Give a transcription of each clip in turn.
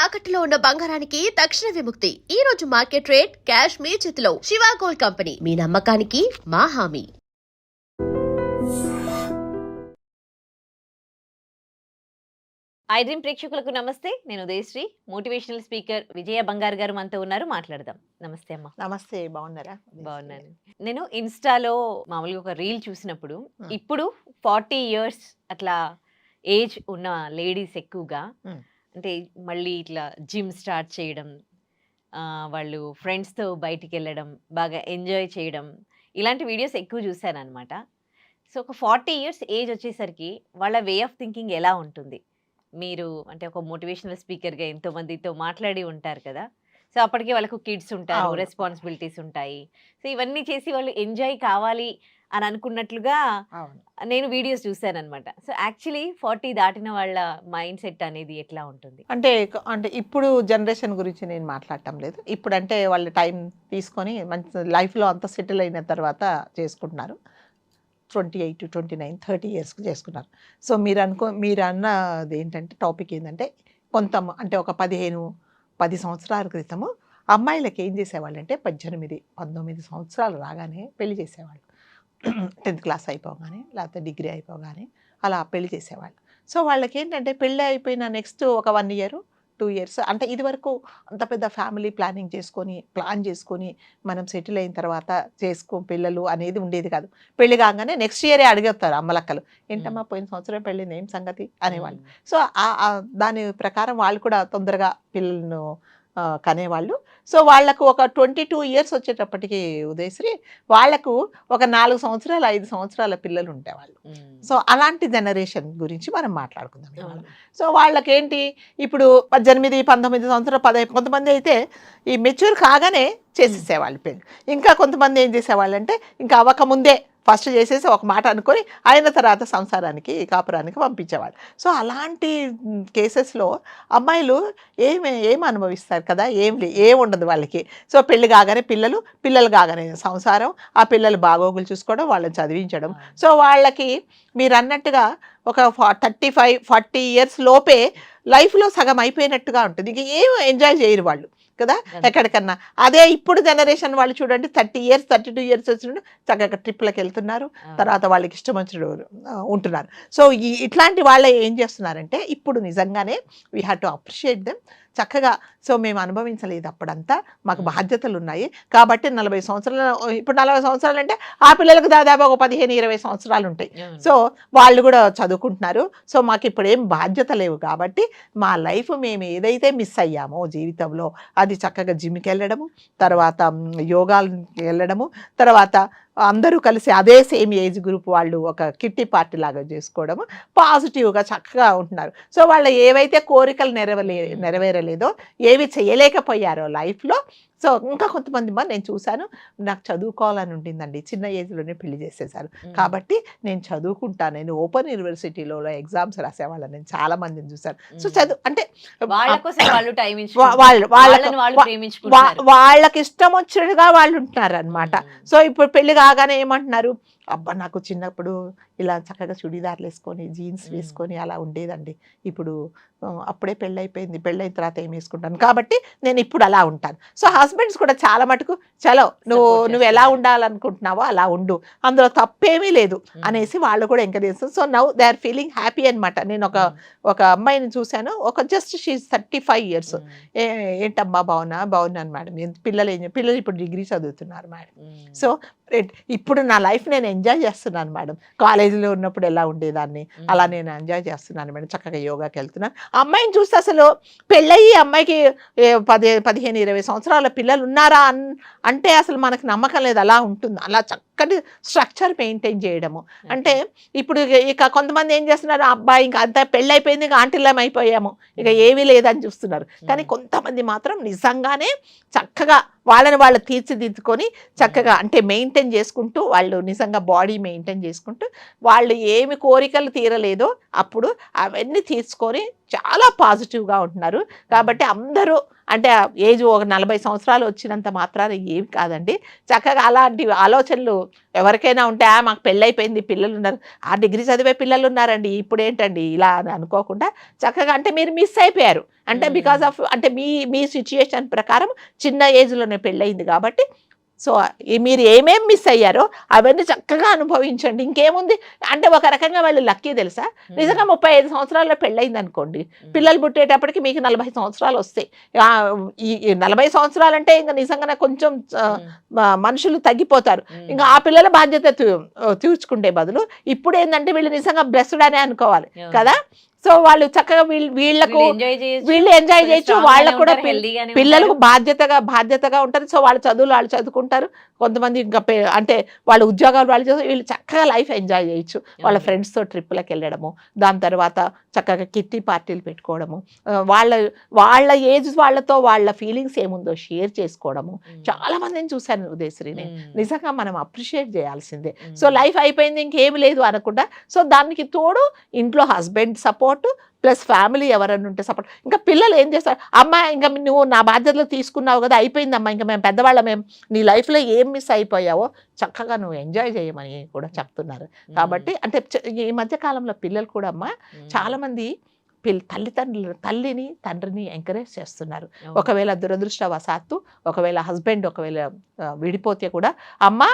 తాకట్టులో ఉన్న బంగారానికి తక్షణ విముక్తి. ఈ రోజు మార్కెట్ రేట్ క్యాష్ మీ చేతిలో. శివ గోల్డ్ కంపెనీ, మీ నమ్మకానికి మా హామీ. ఐ డ్రీమ్ ప్రేక్షకులకు నమస్తే. నేను ఉదయశ్రీ. మోటివేషనల్ స్పీకర్ విజయ బంగారు గారు మనతో ఉన్నారు, మాట్లాడదాం. నమస్తే అమ్మా. నమస్తే, బాగున్నారా? బాగున్నాను. నేను ఇన్స్టాలో మామూలుగా ఒక రీల్ చూసినప్పుడు, ఇప్పుడు 40 years అట్లా ఏజ్ ఉన్న లేడీస్ ఎక్కువగా అంటే మళ్ళీ ఇట్లా జిమ్ స్టార్ట్ చేయడం, వాళ్ళు ఫ్రెండ్స్తో బయటికి వెళ్ళడం, బాగా ఎంజాయ్ చేయడం, ఇలాంటి వీడియోస్ ఎక్కువ చూశాను అనమాట. సో ఒక 40 years ఏజ్ వచ్చేసరికి వాళ్ళ వే ఆఫ్ థింకింగ్ ఎలా ఉంటుంది? మీరు అంటే ఒక మోటివేషనల్ స్పీకర్గా ఎంతో మందితో మాట్లాడి ఉంటారు కదా. సో అప్పటికే వాళ్ళకు కిడ్స్ ఉంటారు, రెస్పాన్సిబిలిటీస్ ఉంటాయి. సో ఇవన్నీ చేసి వాళ్ళు ఎంజాయ్ కావాలి అని అనుకున్నట్లుగా నేను వీడియోస్ చూశాను అనమాట. సో యాక్చువల్లీ 40 దాటిన వాళ్ళ మైండ్ సెట్ అనేది ఎట్లా ఉంటుంది? అంటే అంటే ఇప్పుడు జనరేషన్ గురించి నేను మాట్లాడటం లేదు. ఇప్పుడు అంటే వాళ్ళు టైం తీసుకొని మంచి లైఫ్లో అంతా సెటిల్ అయిన తర్వాత చేసుకుంటున్నారు. 28, 29, 30 yearsకి చేసుకున్నారు. సో మీరు అన్నది ఏంటంటే టాపిక్ ఏంటంటే అంటే ఒక 10 సంవత్సరాల క్రితము అమ్మాయిలకి ఏం చేసేవాళ్ళు అంటే 18, 19 సంవత్సరాలు రాగానే పెళ్లి చేసేవాళ్ళు. 10th క్లాస్ అయిపోగానే లేకపోతే డిగ్రీ అయిపోగానే అలా పెళ్లి చేసేవాళ్ళు. సో వాళ్ళకి ఏంటంటే పెళ్ళి అయిపోయిన నెక్స్ట్ ఒక 1 year, 2 years అంటే ఇది వరకు అంత పెద్ద ఫ్యామిలీ ప్లాన్ చేసుకొని మనం సెటిల్ అయిన తర్వాత పిల్లలు అనేది ఉండేది కాదు. పెళ్లి కాగానే నెక్స్ట్ ఇయరే అడిగేస్తారు అమ్మలక్కలు, ఏంటమ్మా పోయిన సంవత్సరం పెళ్ళింది, ఏం సంగతి అనేవాళ్ళు. సో దాని ప్రకారం వాళ్ళు కూడా తొందరగా పిల్లలను కనేవాళ్ళు. సో వాళ్లకు ఒక 22 years వచ్చేటప్పటికి ఉదయశ్రీ వాళ్ళకు ఒక 4 సంవత్సరాలు 5 సంవత్సరాల పిల్లలు ఉండేవాళ్ళు. సో అలాంటి జనరేషన్ గురించి మనం మాట్లాడుకుందాం. సో వాళ్ళకేంటి ఇప్పుడు 18, 19 సంవత్సరాలు 10, కొంతమంది అయితే ఈ మెచ్యూర్ కాగానే చేసేసేవాళ్ళు పెళ్ళి. ఇంకా కొంతమంది ఏం చేసేవాళ్ళు అంటే ఇంకా అవ్వకముందే ఫస్ట్ చేసేసి ఒక మాట అనుకొని అయిన తర్వాత సంసారానికి కాపురానికి పంపించేవాళ్ళు. సో అలాంటి కేసెస్లో అమ్మాయిలు ఏమి అనుభవిస్తారు కదా, ఏం ఉండదు వాళ్ళకి. సో పెళ్లి కాగానే పిల్లలు కాగానే సంసారం, ఆ పిల్లలు బాగోగులు చూసుకోవడం, వాళ్ళని చదివించడం. సో వాళ్ళకి మీరు అన్నట్టుగా ఒక 35, 40 years లోపే లైఫ్లో సగం అయిపోయినట్టుగా ఉంటుంది. ఇంక ఏం ఎంజాయ్ చేయరు వాళ్ళు కదా ఎక్కడికన్నా. అదే ఇప్పుడు జనరేషన్ వాళ్ళు చూడండి 30 years, 32 years వచ్చినప్పుడు చక్కగా ట్రిప్లకు వెళ్తున్నారు, తర్వాత వాళ్ళకి ఇష్టం వచ్చిన ఉంటున్నారు. సో ఇట్లాంటి వాళ్ళే ఏం చేస్తున్నారంటే ఇప్పుడు నిజంగానే we have to appreciate them. చక్కగా సో మేము అనుభవించలేదు అప్పుడంతా, మాకు బాధ్యతలు ఉన్నాయి కాబట్టి 40 సంవత్సరాలు, ఇప్పుడు 40 సంవత్సరాలు అంటే ఆ పిల్లలకు దాదాపు ఒక 15, 20 సంవత్సరాలు ఉంటాయి. సో వాళ్ళు కూడా చదువుకుంటున్నారు. సో మాకు ఇప్పుడు ఏం బాధ్యత లేవు కాబట్టి మా లైఫ్ మేము ఏదైతే మిస్ అయ్యామో జీవితంలో అది చక్కగా జిమ్కి వెళ్ళడము, తర్వాత యోగాకి వెళ్ళడము, తర్వాత అందరూ కలిసి అదే సేమ్ ఏజ్ గ్రూప్ వాళ్ళు ఒక కిట్టి పార్టీ లాగా చేసుకోవడము, పాజిటివ్గా చక్కగా ఉంటున్నారు. సో వాళ్ళ ఏవైతే కోరికలు నెరవేరలేదో, ఏవి చేయలేకపోయారో లైఫ్లో, సో ఇంకా కొంతమంది నేను చూశాను, నాకు చదువుకోవాలని ఉండిందండి, చిన్న ఏజ్లోనే పెళ్లి చేసేసారు కాబట్టి నేను చదువుకుంటాను, నేను ఓపెన్ యూనివర్సిటీలో ఎగ్జామ్స్ రాసేవాళ్ళని నేను చాలా మందిని చూశాను. సో చదువు అంటే వాళ్ళకి ఇష్టం వచ్చినట్టుగా వాళ్ళు ఉంటున్నారు అనమాట. సో ఇప్పుడు పెళ్లి కాగానే ఏమంటున్నారు, అబ్బా నాకు చిన్నప్పుడు ఇలా చక్కగా చుడీదార్లు వేసుకొని జీన్స్ వేసుకొని అలా ఉండేదండి, ఇప్పుడు అప్పుడే పెళ్ళైపోయింది, పెళ్ళైన తర్వాత ఏం వేసుకుంటాను కాబట్టి నేను ఇప్పుడు అలా ఉంటాను. సో హస్బెండ్స్ కూడా చాలా మటుకు చలో నువ్వు ఎలా ఉండాలనుకుంటున్నావో అలా ఉండు, అందులో తప్పేమీ లేదు అనేసి వాళ్ళు కూడా ఎంకరేజ్ చేస్తారు. So now they are feeling happy అనమాట. నేను ఒక అమ్మాయిని చూశాను, ఒక జస్ట్ షీ 35 years. ఏంటమ్మా బాగున్నాను మేడం, పిల్లలు ఇప్పుడు డిగ్రీ చదువుతున్నారు మేడం. సో ఇప్పుడు నా లైఫ్ నేను ఎంజాయ్ చేస్తున్నాను మేడం, కాలేజీలో ఉన్నప్పుడు ఎలా ఉండేదాన్ని అలా నేను ఎంజాయ్ చేస్తున్నాను మేడం, చక్కగా యోగాకి వెళ్తున్నాను. అమ్మాయిని చూస్తే అసలు పెళ్ళయి అమ్మాయికి 15, 20 సంవత్సరాల పిల్లలు ఉన్నారా అంటే అసలు మనకు నమ్మకం లేదు. అలా ఉంటుంది, అలా చక్కటి స్ట్రక్చర్ మెయింటైన్ చేయడము. అంటే ఇప్పుడు ఇక కొంతమంది ఏం చేస్తున్నారు, అబ్బాయి ఇంకా అంతా పెళ్ళైపోయింది, ఇంకా ఆంటీలం అయిపోయాము, ఇక ఏమీ లేదని చూస్తున్నారు. కానీ కొంతమంది మాత్రం నిజంగానే చక్కగా వాళ్ళని వాళ్ళు తీర్చిదిద్దుకొని చక్కగా అంటే మెయింటైన్ చేసుకుంటూ, వాళ్ళు నిజంగా బాడీ మెయింటైన్ చేసుకుంటూ, వాళ్ళు ఏమి కోరికలు తీరలేదో అప్పుడు అవన్నీ తీర్చుకొని చాలా పాజిటివ్గా ఉంటున్నారు. కాబట్టి అందరూ అంటే ఏజ్ ఒక 40 సంవత్సరాలు వచ్చినంత మాత్రాన ఏమి కాదండి. చక్కగా అలాంటి ఆలోచనలు ఎవరికైనా ఉంటే మాకు పెళ్ళైపోయింది, పిల్లలు ఉన్నారు, ఆ డిగ్రీ చదివే పిల్లలు ఉన్నారండి, ఇప్పుడు ఏంటండి ఇలా అని అనుకోకుండా చక్కగా అంటే మీరు మిస్ అయిపోయారు అంటే బికాస్ ఆఫ్ అంటే మీ సిచ్యుయేషన్ ప్రకారం చిన్న ఏజ్లోనే పెళ్ళయింది కాబట్టి సో మీరు ఏమేం మిస్ అయ్యారో అవన్నీ చక్కగా అనుభవించండి. ఇంకేముంది అంటే ఒక రకంగా వాళ్ళు లక్కీ తెలుసా, నిజంగా 35 సంవత్సరాల్లో పెళ్ళయింది అనుకోండి, పిల్లలు పుట్టేటప్పటికి మీకు 40 సంవత్సరాలు వస్తాయి. ఈ 40 సంవత్సరాలు అంటే ఇంకా నిజంగానే కొంచెం మనుషులు తగ్గిపోతారు. ఇంకా ఆ పిల్లల బాధ్యత తీర్చుకుంటే బదులు ఇప్పుడు ఏంటంటే వీళ్ళు నిజంగా బ్లెస్డ్ అనే అనుకోవాలి కదా. సో వాళ్ళు చక్కగా వీళ్ళు ఎంజాయ్ చేయొచ్చు, వాళ్ళకు కూడా పిల్లలకు బాధ్యతగా ఉంటారు. సో వాళ్ళ చదువులు వాళ్ళు చదువుకుంటారు, కొంతమంది ఇంకా అంటే వాళ్ళ ఉద్యోగాలు వాళ్ళు చేస్తారు, వీళ్ళు చక్కగా లైఫ్ ఎంజాయ్ చేయొచ్చు. వాళ్ళ ఫ్రెండ్స్తో ట్రిప్పులకు వెళ్ళడము, దాని తర్వాత చక్కగా కిట్టి పార్టీలు పెట్టుకోవడము, వాళ్ళ ఏజ్ వాళ్ళతో వాళ్ళ ఫీలింగ్స్ ఏముందో షేర్ చేసుకోవడము. చాలా మందిని చూశాను ఉదయశ్రీని, నిజంగా మనం అప్రిషియేట్ చేయాల్సిందే. సో లైఫ్ అయిపోయింది ఇంకేమి లేదు అనకుండా, సో దానికి తోడు ఇంట్లో హస్బెండ్ సపోర్ట్ ప్లస్ ఫ్యామిలీ ఎవరన్నా ఉంటే సపోర్ట్. ఇంకా పిల్లలు ఏం చేస్తారు, అమ్మ ఇంకా నువ్వు నా బాధ్యతలు తీసుకున్నావు కదా, అయిపోయిందమ్మా, ఇంకా మేము పెద్దవాళ్ళం, మేము నీ లైఫ్లో ఏం మిస్ అయిపోయావో చక్కగా నువ్వు ఎంజాయ్ చేయమని కూడా చెప్తున్నారు. కాబట్టి అంటే ఈ మధ్యకాలంలో పిల్లలు కూడా అమ్మ చాలామంది తల్లిని తండ్రిని ఎంకరేజ్ చేస్తున్నారు. ఒకవేళ దురదృష్టవశాత్తు ఒకవేళ హస్బెండ్ ఒకవేళ విడిపోతే కూడా అమ్మ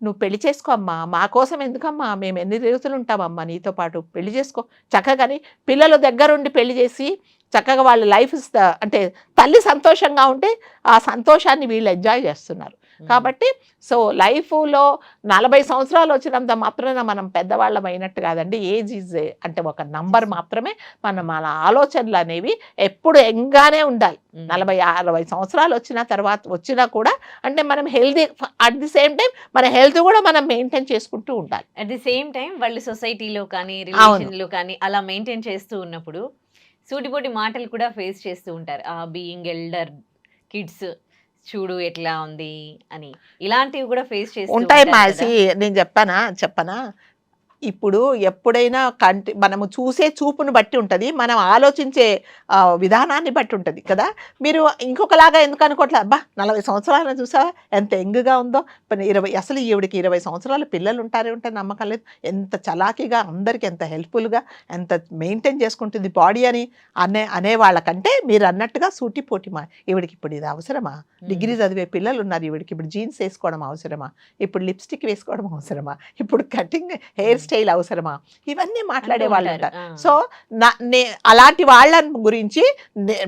నువ్వు పెళ్లి చేసుకో అమ్మా, మా కోసం ఎందుకమ్మా, మేము ఎన్ని రోజులు ఉంటామమ్మా నీతో పాటు, పెళ్లి చేసుకో చక్కగాని పిల్లల దగ్గరుండి పెళ్లి చేసి చక్కగా వాళ్ళ లైఫ్ అంటే తల్లి సంతోషంగా ఉంటే ఆ సంతోషాన్ని వీళ్ళు ఎంజాయ్ చేస్తున్నారు. కాబట్టి సో లైఫ్లో 40 సంవత్సరాలు వచ్చినంత మాత్రాన మనం పెద్దవాళ్ళం అయినట్టు కాదండి. ఏజ్ ఈజ్ అంటే ఒక నంబర్ మాత్రమే. మన ఆలోచనలు అనేవి ఎప్పుడు యంగానే ఉండాలి. 40-60 సంవత్సరాలు వచ్చినా కూడా అంటే మనం healthy, at the same time మన హెల్త్ కూడా మనం మెయింటైన్ చేసుకుంటూ ఉండాలి. అట్ ది సేమ్ టైం వాళ్ళు సొసైటీలో కానీ రిలేషన్లో కానీ అలా మెయింటైన్ చేస్తూ ఉన్నప్పుడు సూటిపోటి మాటలు కూడా ఫేస్ చేస్తూ ఉంటారు. బీయింగ్ ఎల్డర్ కిడ్స్ చూడు ఎట్లా ఉంది అని, ఇలాంటివి కూడా ఫేస్ చేస్తూ ఉంటాయి. మాసి నేను చెప్పనా ఇప్పుడు ఎప్పుడైనా మనము చూసే చూపును బట్టి ఉంటుంది, మనం ఆలోచించే విధానాన్ని బట్టి ఉంటుంది కదా. మీరు ఇంకొకలాగా ఎందుకు అనుకోవట్లేదు, అబ్బా 40 సంవత్సరాలను చూసావా ఎంత యంగ్గా ఉందో, 20 అసలు ఈవిడికి 20 సంవత్సరాలు పిల్లలు ఉంటారే నమ్మకం లేదు, ఎంత చలాకీగా అందరికీ ఎంత హెల్ప్ఫుల్గా ఎంత మెయింటైన్ చేసుకుంటుంది బాడీ అని అనే వాళ్ళకంటే మీరు అన్నట్టుగా సూటిపోటి ఈవిడికి ఇప్పుడు ఇది అవసరమా, డిగ్రీ చదివే పిల్లలు ఉన్నారు, ఈవిడికి ఇప్పుడు జీన్స్ వేసుకోవడం అవసరమా, ఇప్పుడు లిప్స్టిక్ వేసుకోవడం అవసరమా, ఇప్పుడు కటింగ్ హెయిర్ స్టైల్ అవసరమా, ఇవన్నీ మాట్లాడే వాళ్ళు ఉంటారు. సో అలాంటి వాళ్ళ గురించి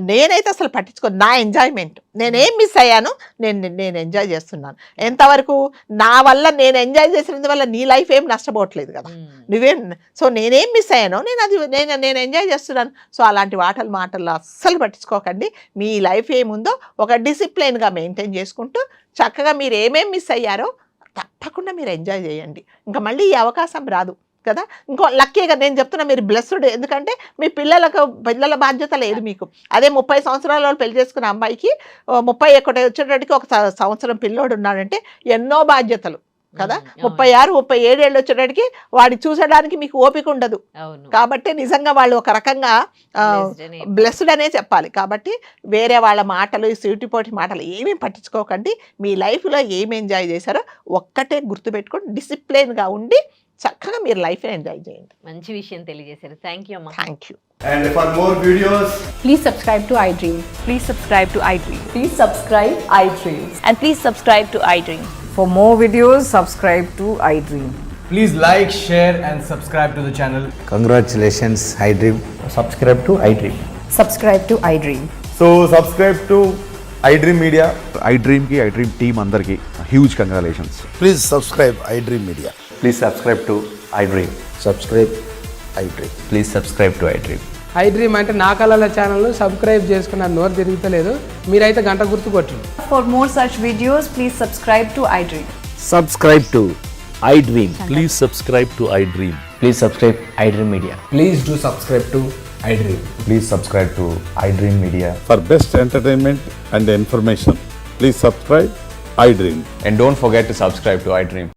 నేనైతే అసలు పట్టించుకోను. నా ఎంజాయ్మెంట్, నేనేం మిస్ అయ్యాను నేను ఎంజాయ్ చేస్తున్నాను. ఎంతవరకు నా వల్ల నేను ఎంజాయ్ చేసినందువల్ల నీ లైఫ్ ఏం నష్టపోవట్లేదు కదా, నువ్వేం. సో నేనేం మిస్ అయ్యానో నేను ఎంజాయ్ చేస్తున్నాను. సో అలాంటి మాటలు అస్సలు పట్టించుకోకండి. మీ లైఫ్ ఏముందో ఒక డిసిప్లిన్గా మెయింటైన్ చేసుకుంటూ చక్కగా మీరు ఏమేం మిస్ అయ్యారో తప్పకుండా మీరు ఎంజాయ్ చేయండి. ఇంకా మళ్ళీ ఈ అవకాశం రాదు కదా. ఇంకో లక్కీగా నేను చెప్తున్నా, మీరు బ్లెస్డ్. ఎందుకంటే మీ పిల్లల బాధ్యత లేదు మీకు. అదే 30 సంవత్సరాల పెళ్లి చేసుకున్న అమ్మాయికి 31 వచ్చేటప్పటికి ఒక సంవత్సరం పిల్లోడు ఉన్నాడంటే ఎన్నో బాధ్యతలు కదా. 36-37 ఏళ్ళు వచ్చేటప్పటికి వాడిని చూసడానికి మీకు ఓపిక ఉండదు. కాబట్టి నిజంగా వాళ్ళు ఒక రకంగా బ్లెస్డ్ అనే చెప్పాలి. కాబట్టి వేరే వాళ్ళ మాటలు, సూటిపోటి మాటలు ఏమీ పట్టించుకోకండి. మీ లైఫ్లో ఏమి ఎంజాయ్ చేశారో ఒక్కటే గుర్తుపెట్టుకోండి, డిసిప్లిన్గా ఉండి చక్కగా మీరు లైఫ్ ఎంజాయ్ చేయండి. మంచి విషయం తెలియజేశారు. థ్యాంక్ యూ అమ్మా. Thank you. And for more videos, Please subscribe to iDream. Please subscribe to iDream. Please subscribe iDream. And please subscribe to iDream. For more videos, subscribe to iDream. please like, share and subscribe to the channel. Congratulations, iDream. Subscribe to iDream. Subscribe to iDream. So subscribe to iDream Media. iDream team andarki huge congratulations. Please subscribe iDream Media. Please subscribe to iDream. Subscribe iDream. Please subscribe to iDream. iDream అంటే నా కళల ఛానల్ను subscribe చేసుకున్న నోరు తిరుగుతలేదు, మీరైతే గంట గుర్తు కొట్టండి. For more such videos, please subscribe to iDream. Subscribe to iDream. Please subscribe to iDream. Please subscribe iDream Media. Please do subscribe to iDream. Please subscribe to iDream Media. For best entertainment and information, please subscribe iDream. And don't forget to subscribe to iDream.